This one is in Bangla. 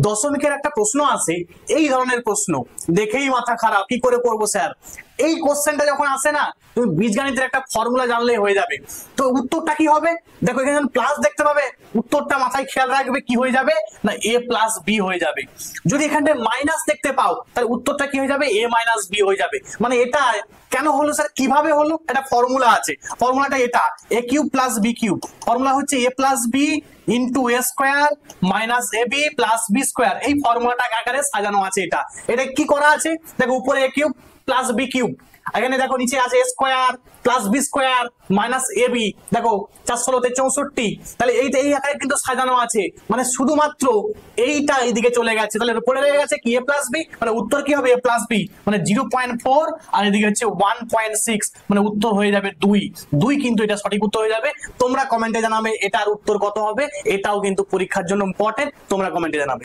দশমিকের একটা প্রশ্ন আছে, এই ধরনের প্রশ্ন দেখেই মাথা খারাপ, কি করে করবো স্যার। এই কোশ্চেনটা যখন আসে না, তুমি বীজগণিতের একটা ফর্মুলা জানলেই হয়ে যাবে। তো উত্তরটা কি হবে দেখো, এখানে প্লাস দেখতে পাবে, উত্তরটা মাথায় খেয়াল রাখবে কি হয়ে যাবে না এ প্লাস বি হয়ে যাবে। যদি এখানে মাইনাস দেখতে পাও তাহলে উত্তরটা কি হয়ে যাবে এ মাইনাস বি হয়ে যাবে। মানে এটা কেন হলো স্যার, কিভাবে হলো, একটা ফর্মুলা আছে, ফর্মুলাটা এটা A cube plus B cube, formula হচ্ছে A plus B into A square minus A B plus B square. এই ফর্মুলাটা আকারে সাজানো আছে। এটা কি করা আছে দেখো, উপরে A cube plus B cube, এখানে দেখো নিচে আছে A square plus B square minus A B, দেখো 4 ষোলোতে 64, তাহলে এইটা এই আকারে কিন্তু সাজানো আছে। মানে শুধুমাত্র এইটা এইদিকে চলে গেছে, তাহলে উপরে রয়ে গেছে কি এ প্লাস বি, মানে উত্তর কি হবে এ প্লাস বি, মানে 0.4 আর এদিকে হচ্ছে 1.6, মানে উত্তর হয়ে যাবে 2 কিন্তু এটা সঠিক উত্তর হয়ে যাবে। তোমরা কমেন্টে জানাবে এটার উত্তর কত হবে, এটাও কিন্তু পরীক্ষার জন্য ইম্পর্টেন্ট, তোমরা কমেন্টে জানাবে।